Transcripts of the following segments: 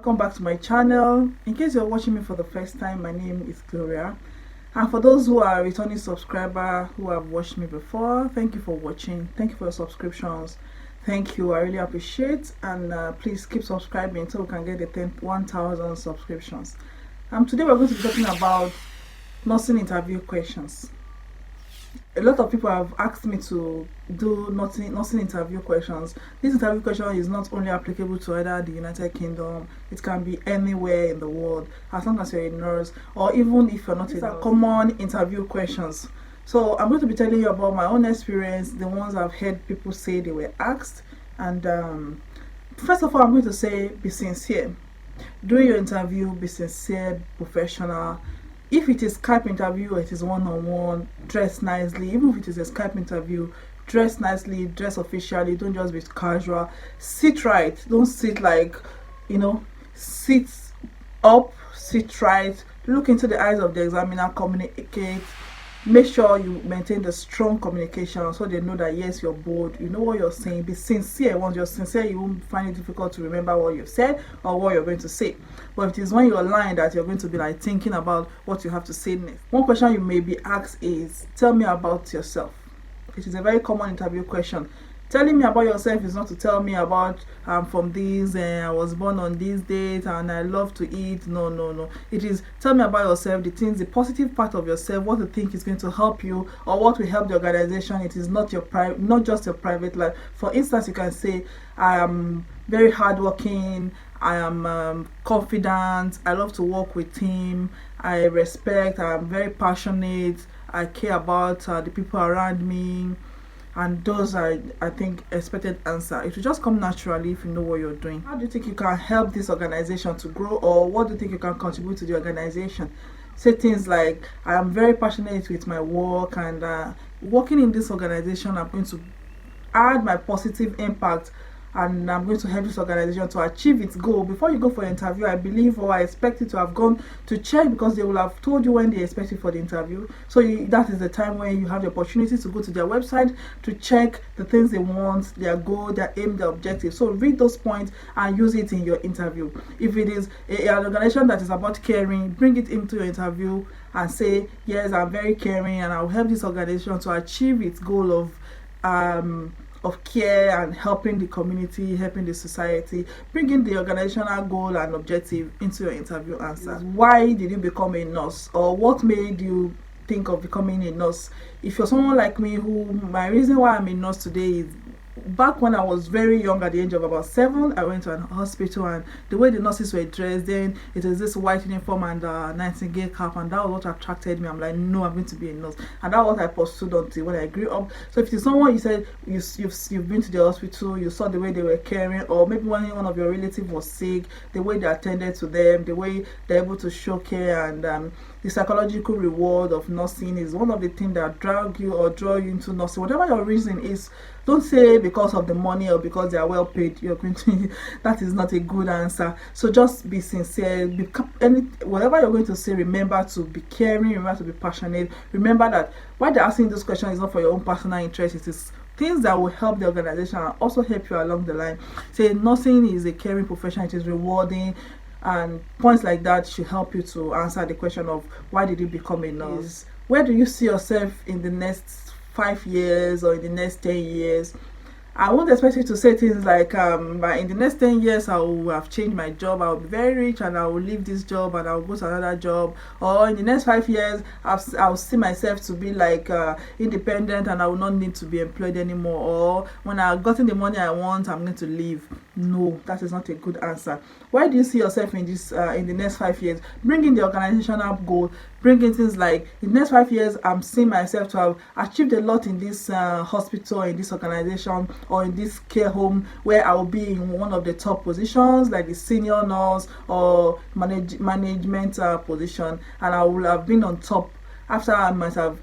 Welcome back to my channel. In case you're watching me for the first time, my name is Gloria, and for those who are returning subscriber who have watched me before, thank you for watching. Thank you for your subscriptions. Thank you, I really appreciate, and please keep subscribing so we can get the 1,000 subscriptions. Today we're going to be talking about nursing interview questions. A lot of people have asked me to do nursing interview questions. This interview question is not only applicable to either the United Kingdom, it can be anywhere in the world as long as you're a nurse, or even if you're not. These are common interview questions. So I'm going to be telling you about my own experience, the ones I've heard people say they were asked. And first of all, I'm going to say be sincere. During your interview, be sincere, professional. If it is Skype interview or it is one-on-one, dress nicely. Even if it is a Skype interview, dress nicely, dress officially. Don't just be casual. Sit right. Don't sit like, sit up, sit right. Look into the eyes of the examiner, communicate. Make sure you maintain the strong communication so they know that yes, you're bold, you know what you're saying. Be sincere. Once you're sincere, you won't find it difficult to remember what you've said or what you're going to say. But if it is when you're lying that you're going to be like thinking about what you have to say next. One question you may be asked is, tell me about yourself. It is a very common interview question. Telling me about yourself is not to tell me about I'm from this and I was born on this date and I love to eat. No. It is tell me about yourself, the things, the positive part of yourself, what you think is going to help you or what will help the organization. It is not just your private life. For instance, you can say I am very hardworking, I am confident, I love to work with team, I respect, I am very passionate, I care about the people around me. And those are, I think, expected answer. It will just come naturally if you know what you're doing. How do you think you can help this organization to grow, or what do you think you can contribute to the organization? Say things like, I am very passionate with my work, and working in this organization, I'm going to add my positive impact, and I'm going to help this organization to achieve its goal. Before you go for an interview, I believe or I expect you to have gone to check, because they will have told you when they expect you for the interview. So that is the time when you have the opportunity to go to their website to check the things they want, their goal, their aim, their objective. So read those points and use it in your interview. If it is an organization that is about caring, bring it into your interview and say, yes, I'm very caring and I'll help this organization to achieve its goal of care and helping the community, helping the society. Bringing the organizational goal and objective into your interview answers. Why did you become a nurse, or what made you think of becoming a nurse? If you're someone like me, my reason why I'm a nurse today is, back when I was very young, at the age of about 7, I went to an hospital, and the way the nurses were dressed then, it was this white uniform and nightingale cap, and that was what attracted me. I'm like, no, I'm going to be a nurse, and that was what I pursued until when I grew up. So if it's someone you said you've been to the hospital, you saw the way they were caring, or maybe when one of your relatives was sick, the way they attended to them, the way they're able to show care, and the psychological reward of nursing is one of the things that draw you into nursing. Whatever your reason is, don't say because of the money or because they are well paid you're going to. That is not a good answer. So just be sincere. Whatever you're going to say, remember to be caring, remember to be passionate. Remember that why they're asking this question is not for your own personal interest. It is things that will help the organization and also help you along the line. Say nursing is a caring profession, it is rewarding, and points like that should help you to answer the question of why did you become a nurse. Where do you see yourself in the next 5 years or in the next 10 years? I won't expect you to say things like, in the next 10 years, I will have changed my job, I will be very rich and I will leave this job and I will go to another job. Or in the next 5 years, I'll see myself to be like independent and I will not need to be employed anymore. Or when I've gotten the money I want, I'm going to leave. No, that is not a good answer. Why do you see yourself in this in the next 5 years? Bring in the organizational goal. Bring in things like, in the next 5 years, I'm seeing myself to have achieved a lot in this hospital, in this organization, or in this care home, where I will be in one of the top positions, like the senior nurse or management position, and I will have been on top after I might have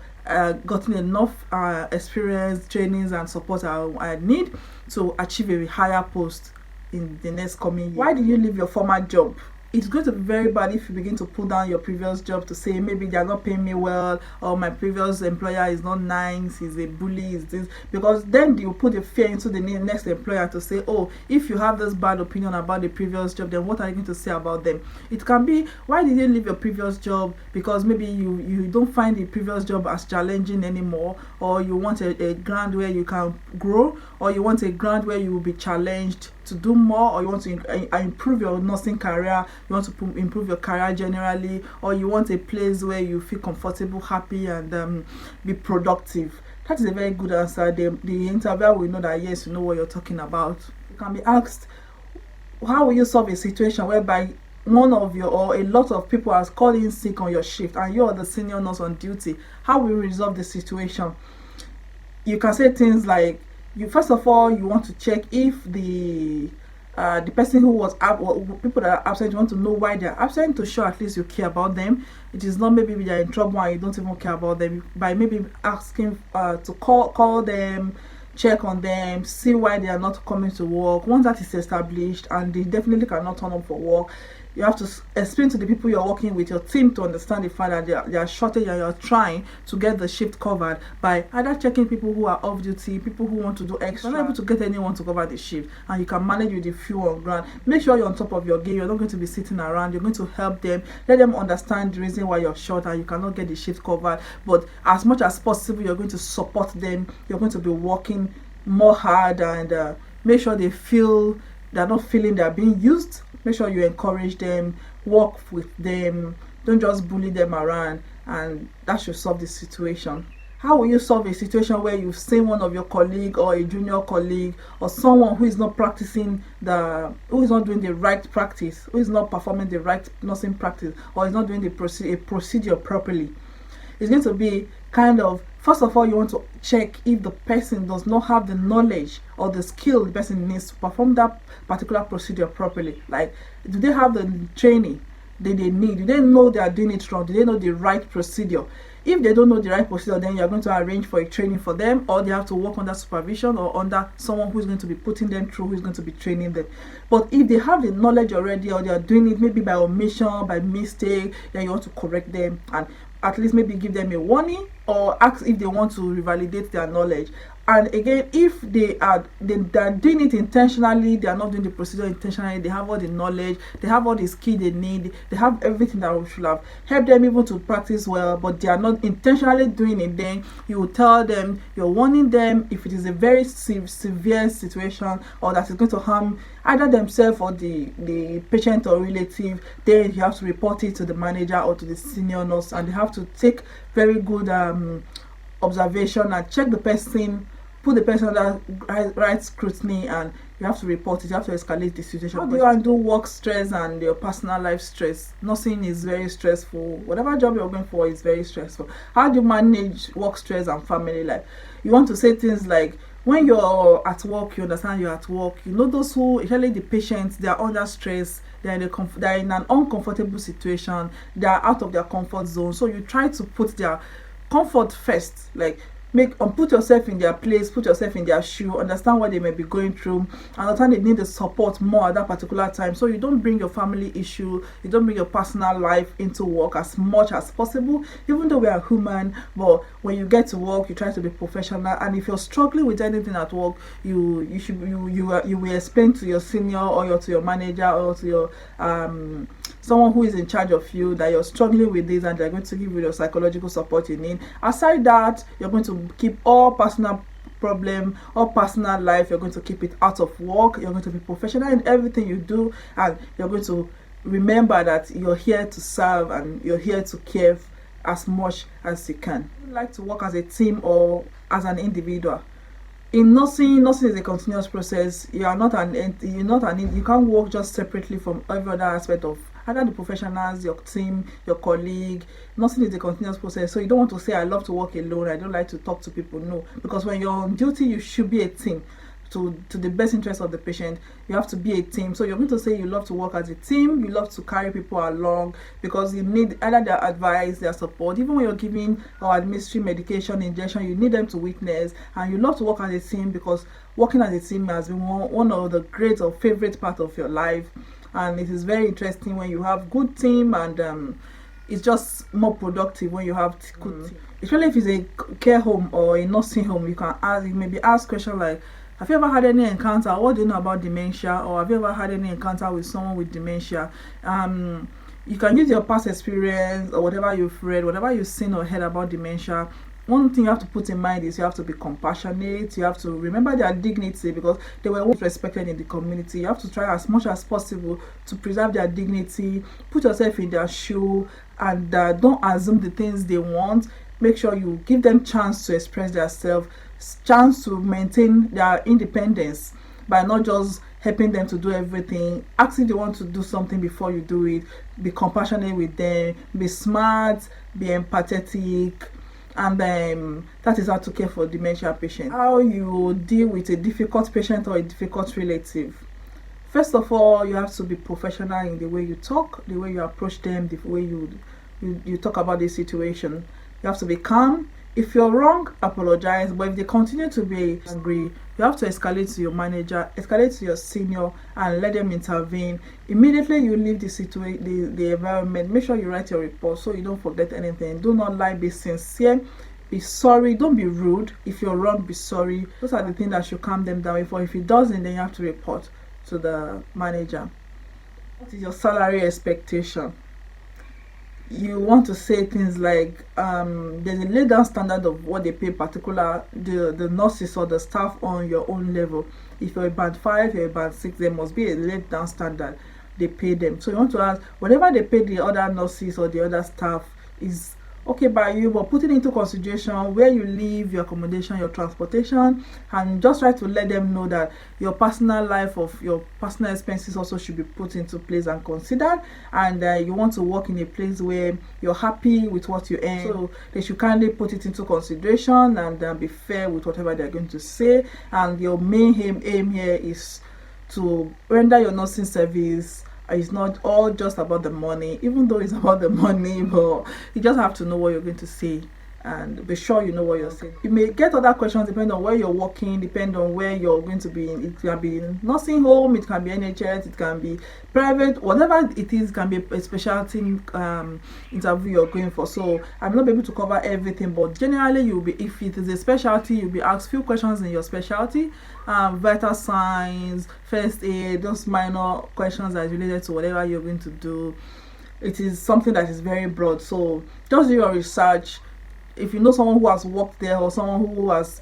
gotten enough experience, trainings, and support I need to achieve a higher post in the next coming year. Why did you leave your former job? it's going to be very bad if you begin to pull down your previous job to say maybe they're not paying me well, or my previous employer is not nice, he's a bully, is this, because then you put a fear into the next employer to say, oh, if you have this bad opinion about the previous job, then what are you going to say about them? It can be, why did you leave your previous job? Because maybe you don't find the previous job as challenging anymore, or you want a ground where you can grow, or you want a ground where you will be challenged to do more, or you want to improve your nursing career, you want to improve your career generally, or you want a place where you feel comfortable, happy, and be productive. That is a very good answer. The interviewer will know that yes, you know what you're talking about. You can be asked, how will you solve a situation whereby one of your or a lot of people has called in sick on your shift and you are the senior nurse on duty? How will you resolve the situation? You can say things like, you first of all, you want to check if the person who was people that are absent, you want to know why they're absent, to show at least you care about them. It is not maybe they're in trouble and you don't even care about them, by maybe asking to call them, check on them, see why they are not coming to work. Once that is established and they definitely cannot turn up for work, you have to explain to the people you're working with, your team, to understand the fact that they are shortage, and you're trying to get the shift covered by either checking people who are off duty, people who want to do extra. You're not able to get anyone to cover the shift, and you can manage with the few on ground. Make sure you're on top of your game. You're not going to be sitting around. You're going to help them, let them understand the reason why you're short and you cannot get the shift covered. But as much as possible, you're going to support them. You're going to be working more hard, and make sure they feel they're not feeling they're being used. Make sure you encourage them, work with them, don't just bully them around, and that should solve the situation. How will you solve a situation where you've seen one of your colleague or a junior colleague or someone who is not practicing who is not doing the right practice, who is not performing the right nursing practice, or is not doing the procedure properly? It's going to be kind of, first of all, you want to check if the person does not have the knowledge or the skill the person needs to perform that particular procedure properly. Like, do they have the training that they need? Do they know they are doing it wrong? Do they know the right procedure? If they don't know the right procedure, then you're going to arrange for a training for them, or they have to work under supervision or under someone who's going to be putting them through, who's going to be training them. But if they have the knowledge already, or they are doing it maybe by omission, by mistake, then you want to correct them and at least maybe give them a warning, or ask if they want to revalidate their knowledge. And again, if they are doing it intentionally, they are not doing the procedure intentionally, they have all the knowledge, they have all the skill they need, they have everything that we should have helped them even to practice well, but they are not intentionally doing it, then you will tell them, you're warning them. If it is a very severe situation, or that is going to harm either themselves or the patient or relative, then you have to report it to the manager or to the senior nurse, and they have to take very good observation and check the person, put the person under right scrutiny, and you have to report it. You have to escalate the situation. How do you handle work stress and your personal life stress? Nursing is very stressful. Whatever job you're going for is very stressful. How do you manage work stress and family life? You want to say things like, when you're at work, you understand you're at work. You know, those who, especially the patients, they are under stress, they're in an uncomfortable situation, they are out of their comfort zone. So you try to put their comfort first, like put yourself in their place, put yourself in their shoe, understand what they may be going through, understand they need the support more at that particular time. So you don't bring your family issue, you don't bring your personal life into work as much as possible, even though we are human. But when you get to work, you try to be professional, and if you're struggling with anything at work, you will explain to your senior, or to your manager, or to your someone who is in charge of you that you're struggling with this, and they're going to give you the psychological support you need. Aside that, you're going to keep all personal problem or personal life, you're going to keep it out of work. You're going to be professional in everything you do, and you're going to remember that you're here to serve and you're here to care as much as you can. You like to work as a team or as an individual. In nursing is a continuous process. You can't work just separately from every other aspect of either the professionals, your team, your colleague. Nursing is a continuous process. So you don't want to say, I love to work alone, I don't like to talk to people. No, because when you're on duty, you should be a team. To the best interest of the patient, you have to be a team. So you're going to say you love to work as a team, you love to carry people along, because you need either their advice, their support. Even when you're giving or administering medication, injection, you need them to witness. And you love to work as a team, because working as a team has been one of the great or favorite part of your life. and it is very interesting when you have good team, and it's just more productive when you have good team. Especially if it's a care home or a nursing home, you can ask, you maybe ask questions like, have you ever had any encounter? What do you know about dementia? Or have you ever had any encounter with someone with dementia? You can use your past experience or whatever you've read, whatever you've seen or heard about dementia. One thing you have to put in mind is you have to be compassionate. You have to remember their dignity, because they were always respected in the community. You have to try as much as possible to preserve their dignity. Put yourself in their shoe, and don't assume the things they want. Make sure you give them chance to express themselves, chance to maintain their independence by not just helping them to do everything. Ask if they want to do something before you do it. Be compassionate with them. Be smart. Be empathetic. And that is how to care for dementia patients. How you deal with a difficult patient or a difficult relative. First of all, you have to be professional in the way you talk, the way you approach them, the way you talk about the situation. You have to be calm. If you're wrong, apologize. But if they continue to be angry, you have to escalate to your manager, escalate to your senior, and let them intervene. Immediately you leave the situation, the environment, make sure you write your report so you don't forget anything. Do not lie, be sincere, be sorry, don't be rude. If you're wrong, be sorry. Those are the things that should calm them down. If it doesn't, then you have to report to the manager. What is your salary expectation? You want to say things like there's a laid down standard of what they pay particular the nurses or the staff on your own level. If you're a band 5, you're a band 6, there must be a laid down standard they pay them. So you want to ask, whatever they pay the other nurses or the other staff is okay by you, but put it into consideration where you live, your accommodation, your transportation, and just try to let them know that your personal life, of your personal expenses also should be put into place and considered, and you want to work in a place where you're happy with what you earn. So they should kindly put it into consideration and be fair with whatever they're going to say. And your main aim here is to render your nursing service. It's not all just about the money, even though it's about the money, but you just have to know what you're going to say and be sure you know what you're saying. You may get other questions depending on where you're working, depending on where you're going to be in. It can be in nursing home, it can be NHS, it can be private, whatever it is, can be a specialty interview you're going for. So I'm not able to cover everything, but generally you'll be, if it is a specialty, you'll be asked few questions in your specialty, vital signs, first aid, those minor questions that are related to whatever you're going to do. It is something that is very broad, so just do your research. If you know someone who has worked there or someone who has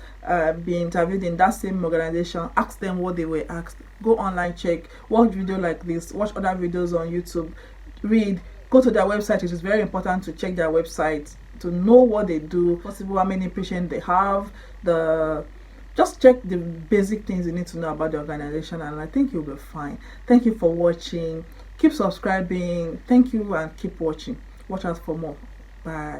been interviewed in that same organization, ask them what they were asked. Go online, check, watch video like this, watch other videos on YouTube, read, go to their website. It is very important to check their website to know what they do, possible how many patients they have, just check the basic things you need to know about the organization, and I think you'll be fine. Thank you for watching. Keep subscribing. Thank you, and keep watching. Watch us for more. Bye.